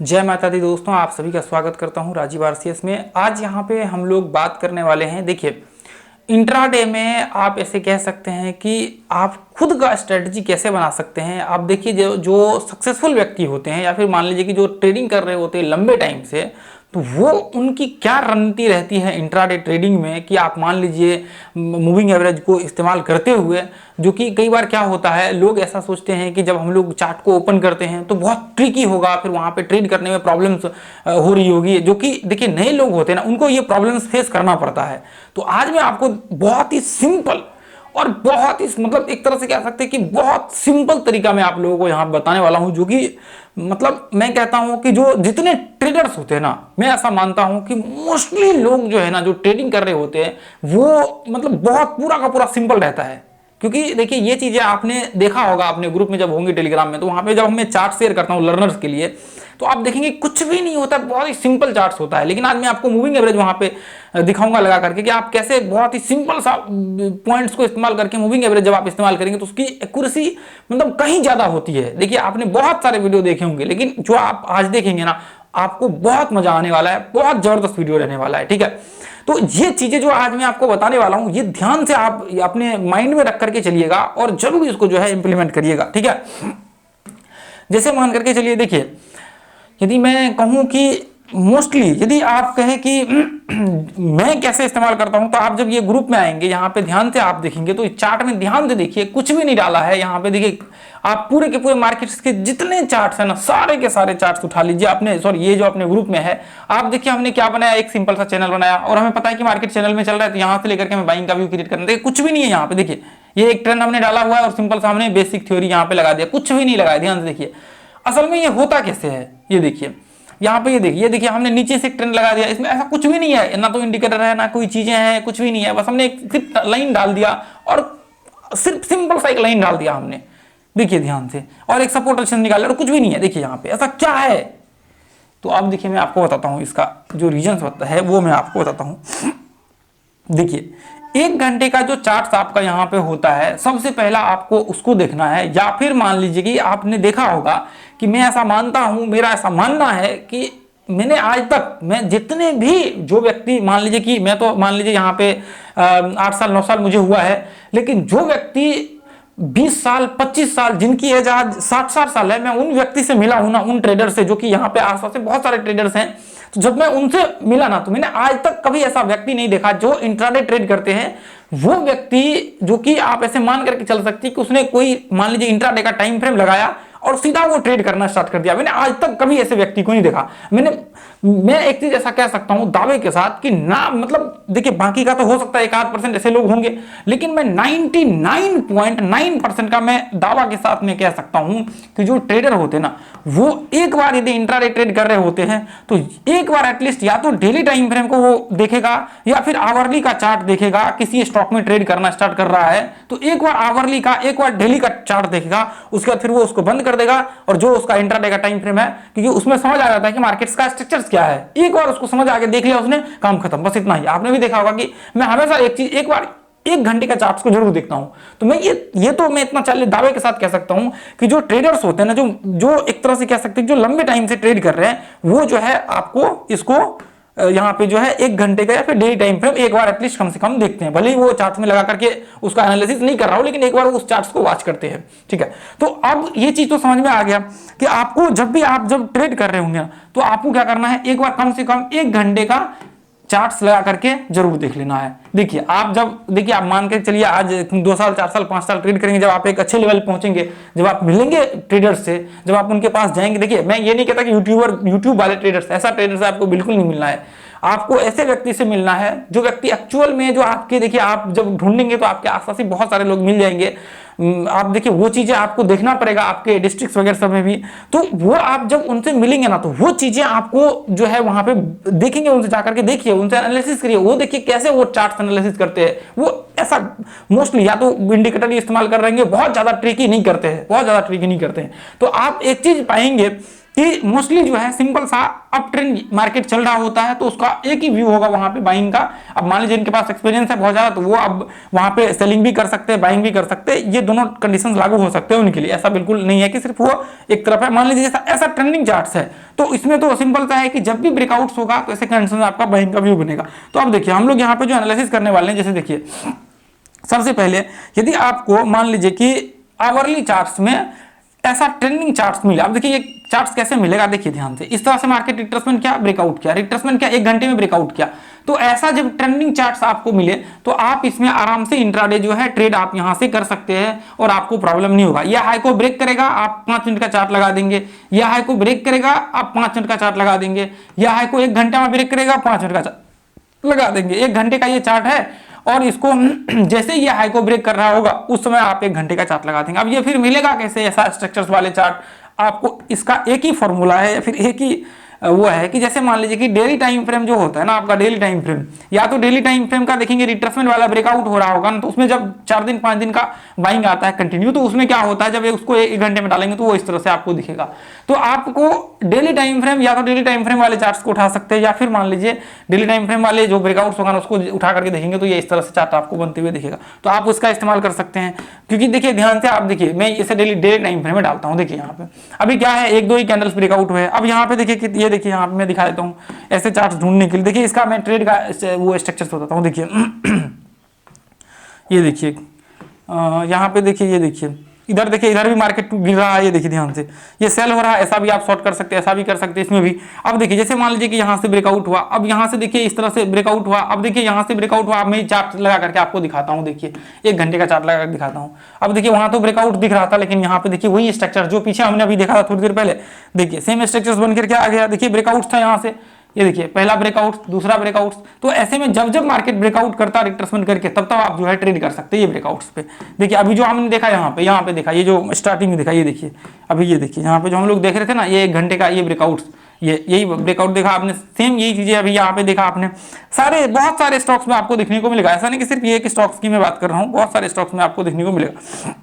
जय माता दी दोस्तों, आप सभी का स्वागत करता हूं राजीव आरसीएस में। आज यहां पे हम लोग बात करने वाले हैं। देखिए, इंट्राडे में आप ऐसे कह सकते हैं कि आप खुद का स्ट्रेटजी कैसे बना सकते हैं। आप देखिए, जो सक्सेसफुल व्यक्ति होते हैं या फिर मान लीजिए कि जो ट्रेडिंग कर रहे होते हैं लंबे टाइम से, तो वो उनकी क्या रणनीति रहती है इंट्राडे ट्रेडिंग में कि आप मान लीजिए मूविंग एवरेज को इस्तेमाल करते हुए, जो कि कई बार क्या होता है, लोग ऐसा सोचते हैं कि जब हम लोग चार्ट को ओपन करते हैं तो बहुत ट्रिकी होगा, फिर वहां पे ट्रेड करने में प्रॉब्लम्स हो रही होगी। जो कि देखिए, नए लोग होते हैं ना, उनको ये प्रॉब्लम्स फेस करना पड़ता है। तो आज मैं आपको बहुत ही सिंपल और बहुत ही मतलब एक तरह से कह सकते हैं कि बहुत सिंपल तरीका मैं आप लोगों को यहाँ बताने वाला हूँ, जो कि मतलब मैं कहता हूं कि जो जितने ट्रेडर्स होते हैं ना, मैं ऐसा मानता हूं कि मोस्टली लोग जो है ना, जो ट्रेडिंग कर रहे होते हैं, वो मतलब बहुत पूरा का पूरा सिंपल रहता है। क्योंकि देखिए, ये चीजें आपने देखा होगा अपने ग्रुप में जब होंगे टेलीग्राम में, तो वहां पे जब मैं चार्ट शेयर करता हूं लर्नर्स के लिए, तो आप देखेंगे कुछ भी नहीं होता, बहुत ही सिंपल चार्ट्स होता है। लेकिन आज मैं आपको मूविंग एवरेज वहां पे दिखाऊंगा लगा करके कि आप कैसे बहुत ही सिंपल सा पॉइंट्स को इस्तेमाल करके मूविंग एवरेज जब आप इस्तेमाल करेंगे तो उसकी एक्यूरेसी मतलब कहीं ज्यादा होती है। देखिए, आपने बहुत सारे वीडियो देखे होंगे, लेकिन जो आप आज देखेंगे ना, आपको बहुत मजा आने वाला है, बहुत जबरदस्त वीडियो रहने वाला है। ठीक है, तो ये चीजें जो आज मैं आपको बताने वाला हूं, ये ध्यान से आप अपने माइंड में रख करके चलिएगा और जरूर इसको जो है इंप्लीमेंट करिएगा। ठीक है, जैसे मान करके चलिए, देखिए, यदि मैं कहूं कि मोस्टली यदि आप कहें कि मैं कैसे इस्तेमाल करता हूं, तो आप जब ये ग्रुप में आएंगे, यहाँ पे ध्यान से आप देखेंगे तो इस चार्ट में ध्यान से देखिए, कुछ भी नहीं डाला है यहाँ पे। देखिए, आप पूरे के पूरे मार्केट्स के जितने चार्ट्स हैं ना, सारे के सारे चार्ट्स उठा लीजिए अपने, सॉरी, ये जो अपने ग्रुप में है। आप देखिए, हमने क्या बनाया, एक सिंपल सा चैनल बनाया और हमें पता है कि मार्केट चैनल में चल रहा है, तो यहाँ से लेकर के हमें बाइंग का व्यू क्रिएट करना है। कुछ भी नहीं है यहाँ पे। देखिए, ये एक ट्रेंड हमने डाला हुआ है और सिंपल सा हमने बेसिक थ्योरी यहाँ पे लगा दिया, कुछ भी नहीं लगाया। ध्यान से देखिए, असल में ये होता कैसे है, ये देखिए यहाँ पे, ये देखिए हमने नीचे से एक ट्रेंड लगा दिया, इसमें ऐसा कुछ भी नहीं है, ना तो इंडिकेटर है, ना कोई चीजें हैं, कुछ भी नहीं है। बस हमने एक सिर्फ लाइन डाल दिया और सिर्फ सिंपल सा एक लाइन डाल दिया हमने, देखिए ध्यान से, और एक सपोर्ट रेजिस्टेंस निकाल और कुछ भी नहीं है। देखिए यहाँ पे ऐसा क्या है, तो अब देखिए मैं आपको बताता हूँ, इसका जो रीजन होता है वो मैं आपको बताता हूँ। देखिए, एक घंटे का जो चार्ट आपका यहाँ पे होता है, सबसे पहला आपको उसको देखना है। या फिर मान लीजिए कि आपने देखा होगा कि मैं ऐसा मानता हूं, मेरा ऐसा मानना है कि मैंने आज तक, मैं जितने भी जो व्यक्ति, मान लीजिए कि मैं तो मान लीजिए यहाँ पे 8 साल 9 साल मुझे हुआ है, लेकिन जो व्यक्ति 20 साल 25 साल, जिनकी एज आज 60 साल है, मैं उन व्यक्ति से मिला हूं ना, उन ट्रेडर से, जो कि यहाँ पे आसपास से बहुत सारे ट्रेडर्स हैं। तो जब मैं उनसे मिला ना, तो मैंने आज तक कभी ऐसा व्यक्ति नहीं देखा जो इंट्राडे ट्रेड करते हैं। वो व्यक्ति जो कि आप ऐसे मान करके चल सकती है कि उसने कोई मान लीजिए इंट्राडे का टाइम फ्रेम लगाया और सीधा वो ट्रेड करना स्टार्ट कर दिया। मैंने आज तक कभी ऐसे व्यक्ति को नहीं देखा। मैं एक चीज ऐसा कह सकता हूं दावे के साथ कि ना, मतलब देखिए, बाकी का तो हो सकता है 1-8% ऐसे लोग होंगे, लेकिन मैं 99.9% का मैं दावा के साथ में कह सकता हूं कि जो ट्रेडर होते हैं ना, वो एक बार यदि इंट्राडे ट्रेड कर रहे होते हैं तो एक बार एटलीस्ट या तो डेली टाइम फ्रेम को वो देखेगा या फिर आवरली का चार्ट देखेगा। किसी स्टॉक में ट्रेड करना स्टार्ट कर रहा है तो एक बार आवरली का, एक बार डेली का चार्ट देखेगा, उसके बाद फिर वो उसको बंद कर देगा और जो उसका इंट्राडे का टाइम फ्रेम है, क्योंकि उसमें समझ आ जाता है कि मार्केट्स का स्ट्रक्चर क्या है। एक बार उसको समझ आके देख लिया उसने, काम खत्म, बस इतना ही। आपने भी देखा होगा कि मैं हमेशा एक चीज, एक बार 1 घंटे का चार्ट्स को जरूर देखता हूं। तो मैं ये तो मैं इतना चल दावे के साथ कह सकता हूं कि जो ट्रेडर्स होते हैं ना, जो एक तरह से कह सकते हैं जो लंबे टाइम से ट्रेड कर रहे हैं, वो जो है आपको इसको यहाँ पे जो है 1 घंटे का या फिर डेली टाइम फ्रेम एक बार एटलीस्ट कम से कम देखते हैं। भले ही वो चार्ट में लगा करके उसका एनालिसिस नहीं कर रहा हो, लेकिन एक बार उस चार्ट्स को वॉच करते हैं। ठीक है, तो अब ये चीज तो समझ में आ गया कि आपको जब भी आप जब ट्रेड कर रहे होंगे तो आपको क्या करना है, एक बार कम से कम 1 घंटे का चार्ट्स लगा करके जरूर देख लेना है। देखिए, आप जब, देखिए, आप मान के चलिए आज 2 साल 4 साल 5 साल ट्रेड करेंगे, जब आप एक अच्छे लेवल पहुंचेंगे, जब आप मिलेंगे ट्रेडर्स से, जब आप उनके पास जाएंगे, देखिए मैं ये नहीं कहता कि यूट्यूब वाले ट्रेडर्स, ऐसा ट्रेडर से आपको बिल्कुल नहीं मिलना है। आपको ऐसे व्यक्ति से मिलना है जो व्यक्ति एक्चुअल में, जो आपके, देखिए, आप जब ढूंढेंगे तो आपके आसपास ही बहुत सारे लोग मिल जाएंगे। आप देखिए, वो चीजें आपको देखना पड़ेगा आपके डिस्ट्रिक्ट वगैरह सब में भी। तो वो आप जब उनसे मिलेंगे ना, तो वो चीजें आपको जो है वहां पे देखेंगे, उनसे जाकर के देखिए, उनसे एनालिसिस करिए, वो देखिए कैसे वो चार्ट एनालिसिस करते हैं। वो ऐसा मोस्टली या तो इंडिकेटर इस्तेमाल कर रहे हैं, बहुत ज्यादा ट्रिकी नहीं करते हैं, बहुत ज्यादा ट्रिकी नहीं करते हैं। तो आप एक चीज पाएंगे कि मोस्टली जो है सिंपल सा अप ट्रेंड मार्केट चल रहा होता है तो उसका एक ही व्यू होगा वहां पे बाइंग का। अब मान लीजिए इनके पास एक्सपीरियंस है बहुत ज्यादा, तो वो अब वहां पे सेलिंग भी कर सकते हैं, बाइंग भी कर सकते हैं, ये दोनों कंडीशंस लागू हो सकते हैं उनके लिए। ऐसा बिल्कुल नहीं है कि सिर्फ वो एक तरफ है। मान लीजिए ऐसा ट्रेंडिंग चार्ट्स है तो इसमें तो सिंपल सा है कि जब भी ब्रेकआउट्स होगा तो ऐसे कंडीशन में आपका बाइंग का व्यू बनेगा। तो अब देखिए हम लोग यहाँ पे जो एनालिसिस करने वाले हैं, जैसे देखिए सबसे पहले यदि आपको मान लीजिए कि आवरली चार्ट्स में ऐसा ट्रेंडिंग चार्ट्स मिला, अब देखिए ये चार्ट्स कैसे मिलेगा, देखिए ध्यान से, इस तरह से मार्केट रिट्रेसमेंट किया, ब्रेकआउट किया, रिट्रेसमेंट किया, 1 घंटे में ब्रेकआउट किया, तो ऐसा जब ट्रेंडिंग चार्ट्स आपको मिले तो आप इसमें आराम से इंट्राडे जो है ट्रेड आप यहां से कर सकते हैं और आपको प्रॉब्लम नहीं होगा। यह हाई को ब्रेक करेगा, आप 5 मिनट का चार्ट लगा देंगे, यह हाई को ब्रेक करेगा, आप 5 मिनट का चार्ट लगा देंगे, यह हाई को 1 घंटा में ब्रेक करेगा, 5 मिनट का चार्ट लगा देंगे। 1 घंटे का ये चार्ट है और इसको जैसे ये हाई को ब्रेक कर रहा होगा उस समय आप 1 घंटे का चार्ट लगा देंगे। अब ये फिर मिलेगा कैसे ऐसा स्ट्रक्चर्स वाले चार्ट, आपको इसका एक ही फॉर्मूला है या फिर एक ही वो है कि जैसे मान लीजिए कि डेली टाइम फ्रेम जो होता है ना आपका, डेली टाइम फ्रेम, या तो डेली टाइम फ्रेम का देखेंगे रिट्रेसमेंट वाला ब्रेकआउट हो रहा होगा ना, तो उसमें जब 4 दिन 5 दिन का बाइंग आता है कंटिन्यू, तो उसमें क्या होता है जब उसको 1 घंटे में डालेंगे तो वो इस तरह से आपको दिखेगा। तो आपको डेली टाइम फ्रेम या तो डेली टाइम फ्रेम वाले चार्ट्स को उठा सकते हैं, या फिर मान लीजिए डेली टाइम फ्रेम वाले जो ब्रेकआउट्स होगा ना उसको उठा करके देखेंगे तो ये इस तरह से चार्ट आपको बनते हुए दिखेगा, तो आप उसका इस्तेमाल कर सकते हैं। क्योंकि देखिए ध्यान से आप देखिए, मैं इसे डेली टाइम फ्रेम में डालता हूँ। देखिए यहाँ पे अभी क्या है, 1-2 ही कैंडल्स ब्रेकआउट हुए। अब यहाँ पे देखिए कि ये देखिए यहाँ पे मैं दिखा देता हूँ ऐसे चार्ट्स ढूंढने के लिए। देखिए इसका मैं ट्रेड का वो स्ट्रक्चर बताता हूँ। देखिए ये देखिए यहाँ पे देखिए, ये देखिए इधर देखिए, इधर भी मार्केट गिर रहा है, ये देखिए ध्यान से, ये सेल हो रहा है, ऐसा भी आप शॉर्ट कर सकते हैं, ऐसा भी कर सकते हैं इसमें भी। अब देखिए जैसे मान लीजिए कि यहाँ से ब्रेकआउट हुआ, अब यहाँ से देखिए इस तरह से ब्रेकआउट हुआ, अब देखिए यहाँ से ब्रेकआउट हुआ। अब मैं चार्ट लगा करके आपको दिखाता हूँ, देखिए 1 घंटे का चार्ट लगा कर दिखाता हूँ। अब देखिए वहां तो ब्रेकआउट दिख रहा था, लेकिन यहाँ पे देखिए वही स्ट्रक्चर जो पीछे हमने अभी देखा था थोड़ी देर पहले, देखिए सेम स्ट्रक्चर बन करके आ गया। देखिए ब्रेकआउट था यहाँ से, ये देखिए पहला ब्रेकआउट, दूसरा ब्रेकआउट। तो ऐसे में जब जब मार्केट ब्रेकआउट करता रिट्रेसमेंट करके तब तब आप जो है ट्रेड कर सकते हैं ये ब्रेकआउट्स पे। देखिए अभी जो हमने देखा यहाँ पे देखा, ये जो स्टार्टिंग में देखा, ये देखिए अभी, ये देखिए यहाँ पे जो हम लोग देख रहे थे ना, ये 1 घंटे का ये ब्रेकआउट, यही ब्रेकआउट देखा आपने, सेम यही चीजें अभी यहाँ पे देखा आपने। बहुत सारे स्टॉक्स में आपको देखने को मिलेगा, ऐसा नहीं कि सिर्फ ये एक स्टॉक्स की मैं बात कर रहा हूँ, बहुत सारे स्टॉक्स में आपको देखने को मिलेगा।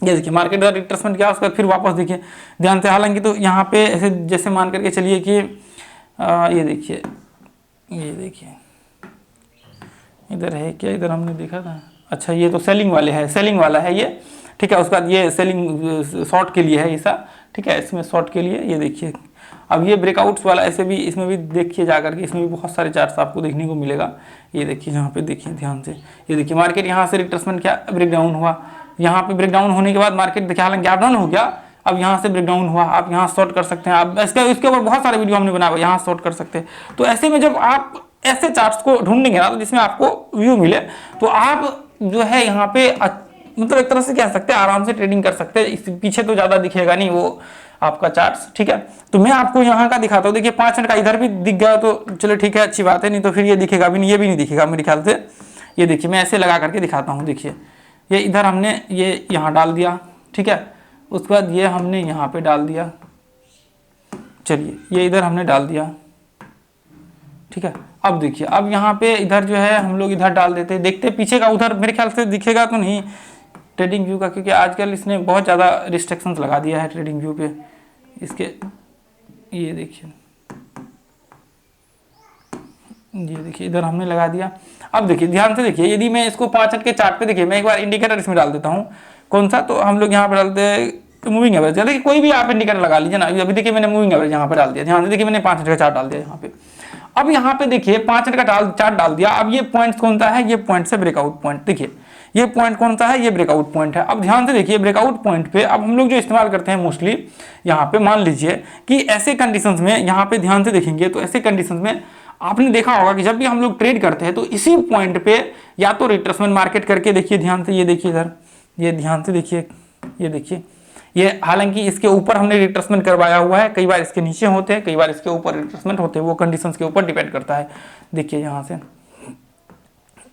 ये देखिए मार्केट का रिट्रेसमेंट किया, उसके बाद फिर वापस देखिए ध्यान से। हालांकि तो यहाँ पे ऐसे जैसे मान करके चलिए कि ये देखिए इधर है क्या, इधर हमने देखा था, अच्छा ये तो सेलिंग वाले है, सेलिंग वाला है ये, ठीक है। उसके बाद ये सेलिंग शॉर्ट के लिए है ऐसा, ठीक है, इसमें शॉर्ट के लिए। ये देखिए अब ये ब्रेकआउट्स वाला ऐसे भी, इसमें भी देखिए जाकर के, इसमें भी बहुत सारे चार्ट्स आपको देखने को मिलेगा। ये देखिए यहाँ पे देखिए ध्यान से, ये देखिए मार्केट यहाँ से रिट्रेसमेंट किया, ब्रेकडाउन हुआ, यहाँ पे ब्रेकडाउन होने के बाद मार्केट देखिए हालांकि गैप डाउन हो गया, अब यहाँ से ब्रेकडाउन हुआ, आप यहाँ शॉर्ट कर सकते हैं। आप इसके ऊपर बहुत सारे वीडियो हमने बनाया, यहाँ शॉर्ट कर सकते हैं। तो ऐसे में जब आप ऐसे चार्ट्स को ढूंढेंगे ना, तो जिसमें आपको व्यू मिले, तो आप जो है यहाँ पे मतलब एक तरह से कह सकते हैं आराम से ट्रेडिंग कर सकते हैं। पीछे तो ज्यादा दिखेगा नहीं वो आपका चार्ट्स, ठीक है। तो मैं आपको यहाँ का दिखाता हूँ। देखिए 5 मिनट का इधर भी दिख गया तो चलो ठीक है, अच्छी बात है, नहीं तो फिर ये दिखेगा भी नहीं, ये भी नहीं दिखेगा मेरे ख्याल से। ये देखिए मैं ऐसे लगा करके दिखाता हूँ। देखिए ये इधर हमने ये यहाँ डाल दिया, ठीक है, उसके बाद ये हमने यहाँ पे डाल दिया, चलिए ये इधर हमने डाल दिया, ठीक है। अब देखिए अब यहाँ पे इधर जो है हम लोग इधर डाल देते, देखते पीछे का उधर मेरे ख्याल से दिखेगा तो नहीं ट्रेडिंग व्यू का, क्योंकि आजकल इसने बहुत ज़्यादा रिस्ट्रिक्शंस लगा दिया है ट्रेडिंग व्यू पे इसके। ये देखिए इधर हमने लगा दिया। अब देखिए ध्यान से देखिए, यदि मैं इसको 5 मिनट के चार्ट पे, देखिए मैं एक बार इंडिकेटर इसमें डाल देता हूँ, कौन सा, तो हम लोग यहाँ पे डालते हैं मूविंग एवरेज। देखिए कोई भी आप इंडिकेटर लगा लीजिए ना, अभी देखिए मैंने मूविंग एवरेज यहाँ पे डाल दिया, ध्यान से देखिए मैंने 5 मिनट का चार्ट डाल दिया यहाँ पे। अब यहाँ पे देखिए 5 मिनट का चार्ट डाल दिया। अब ये पॉइंट कौन सा है, ये पॉइंट से ब्रेकआउट पॉइंट, देखिए ये पॉइंट कौन सा है, ये ब्रेकआउट पॉइंट है। अब ध्यान से देखिए ब्रेकआउट पॉइंट पे अब हम लोग जो इस्तेमाल करते हैं मोस्टली यहाँ पे, मान लीजिए कि ऐसे कंडीशंस में, यहाँ पे ध्यान से देखेंगे तो ऐसे कंडीशंस में आपने देखा होगा कि जब भी हम लोग ट्रेड करते हैं तो इसी पॉइंट पे या तो रिट्रेसमेंट मार्केट करके, देखिए ध्यान से, ये देखिए इधर, ये ध्यान से देखिए, ये देखिए ये, हालांकि इसके ऊपर हमने रिट्रेसमेंट करवाया हुआ है, कई बार इसके नीचे होते हैं, कई बार इसके ऊपर रिट्रेसमेंट होते हैं, वो कंडीशंस के ऊपर डिपेंड करता है। देखिए यहाँ से,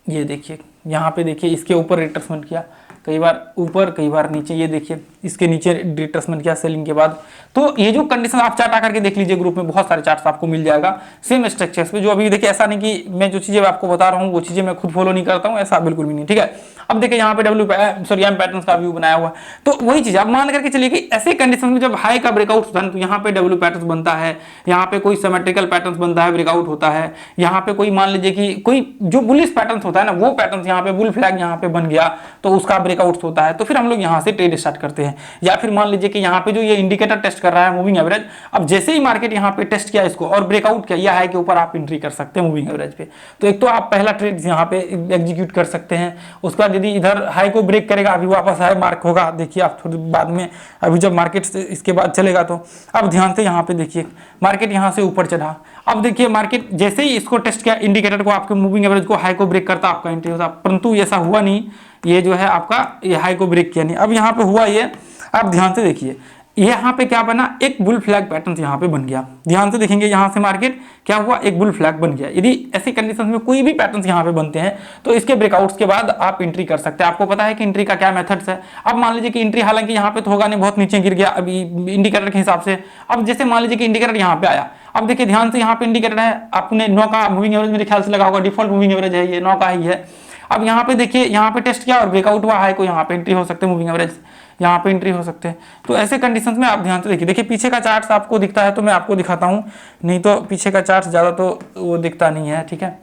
ये देखिए यहाँ पे देखिए इसके ऊपर रिट्रेसमेंट किया, कई बार ऊपर कई बार नीचे, ये देखिए इसके नीचे रिट्रेसमेंट किया सेलिंग के बाद। तो ये जो कंडीशन आप चार्ट आकर के देख लीजिए, ग्रुप में बहुत सारे चार्ट्स आपको मिल जाएगा सेम स्ट्रक्चर्स पे। जो अभी देखिए ऐसा नहीं कि मैं जो चीजें आपको बता रहा हूँ वो चीजें मैं खुद फॉलो नहीं करता हूँ, ऐसा बिल्कुल भी नहीं, ठीक है। अब देखिए यहाँ पे एम पैटर्न का व्यू बनाया हुआ है। तो वही चीज आप मान करके चलिए कि ऐसे कंडीशन में जब हाई का ब्रेकआउट होता है तो यहाँ पे डब्ल्यू पैटर्न बनता है, यहाँ पे कोई सिमेट्रिकल पैटर्न बनता है, ब्रेकआउट होता है, यहाँ पे कोई मान लीजिए कि कोई जो बुलिश पैटर्न होता है ना वो पैटर्न यहाँ पे बुल फ्लैग यहाँ पे बन गया तो उसका ब्रेकआउट होता है, तो फिर हम लोग यहाँ से ट्रेड स्टार्ट करते हैं। या फिर मान लीजिए कि यहाँ पे जो ये इंडिकेटर टेस्ट कर रहा है मूविंग एवरेज, अब जैसे ही मार्केट यहाँ पे टेस्ट किया इसको और ब्रेकआउट किया, हाई के ऊपर आप एंट्री कर सकते हैं मूविंग एवरेज पे। तो एक तो आप पहला ट्रेड यहाँ पे एग्जीक्यूट कर सकते हैं। उसके बाद यदि इधर हाई को ब्रेक करेगा, अभी वापस हाई मार्क होगा, देखिए आप थोड़ी बाद में, अभी जब मार्केट इसके बाद चलेगा तो अब ध्यान से यहाँ पे देखिए मार्केट यहाँ से ऊपर चढ़ा। अब देखिए मार्केट जैसे ही इसको टेस्ट किया इंडिकेटर को, आपके मूविंग एवरेज को, हाई को ब्रेक करता आपका एंट्री होता, परंतु ऐसा हुआ नहीं, ये जो है आपका ये हाई को ब्रेक किया नहीं। अब यहाँ पे हुआ ये, आप ध्यान से देखिए यहाँ पे क्या बना, एक बुल फ्लैग पैटर्न यहाँ पे बन गया। ध्यान से देखेंगे यहाँ से मार्केट क्या हुआ, एक बुल फ्लैग बन गया। यदि ऐसी कंडीशन में कोई भी पैटर्न यहाँ पे बनते हैं तो इसके ब्रेकआउट्स के बाद आप एंट्री कर सकते हैं। आपको पता है कि एंट्री का क्या मेथड्स है। अब मान लीजिए कि एंट्री हालांकि यहाँ पे तो होगा नहीं, बहुत नीचे गिर गया अभी इंडिकेटर के हिसाब से। अब जैसे मान लीजिए कि इंडिकेटर यहाँ पे आया, अब देखिए ध्यान से यहाँ पे इंडिकेटर है, आपने 9 का मूविंग एवरेज मेरे ख्याल से लगा होगा, डिफॉल्ट मूविंग एवरेज है ये 9 का ही है। अब यहाँ पे देखिए यहाँ पे टेस्ट किया और ब्रेकआउट हुआ, हाई को यहाँ पे एंट्री हो सकते हैं, मूविंग एवरेज यहाँ पे एंट्री हो सकते हैं। तो ऐसे कंडीशंस में आप ध्यान से देखिए पीछे का चार्ट आपको दिखता है तो मैं आपको दिखाता हूँ, नहीं तो पीछे का चार्ट ज़्यादा तो वो दिखता नहीं है, ठीक है।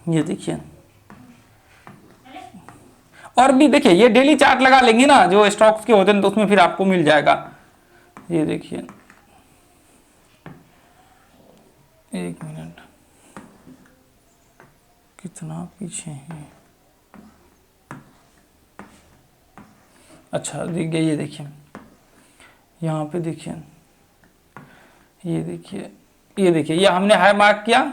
ये देखिए और भी देखिए ये डेली चार्ट लगा लेंगे ना जो स्टॉक्स के होते हैं तो उसमें फिर आपको मिल जाएगा। ये देखिए 1 मिनट, कितना पीछे है, अच्छा दिख गया। ये देखिए यहाँ पे देखिए, ये देखिए, ये देखिए, ये हमने हाई मार्क किया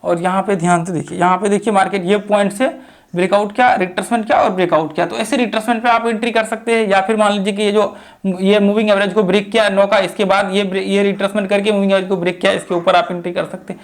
और यहाँ पे ध्यान से देखिए, यहाँ पे देखिए मार्केट ये पॉइंट से ब्रेकआउट किया, रिट्रेसमेंट किया और ब्रेकआउट किया। तो ऐसे रिट्रेसमेंट पे आप एंट्री कर सकते हैं। या फिर मान लीजिए कि ये मूविंग एवरेज को ब्रेक किया 9 का, इसके बाद ये रिट्रेसमेंट करके मूविंग एवरेज को ब्रेक किया, इसके ऊपर आप एंट्री कर सकते हैं।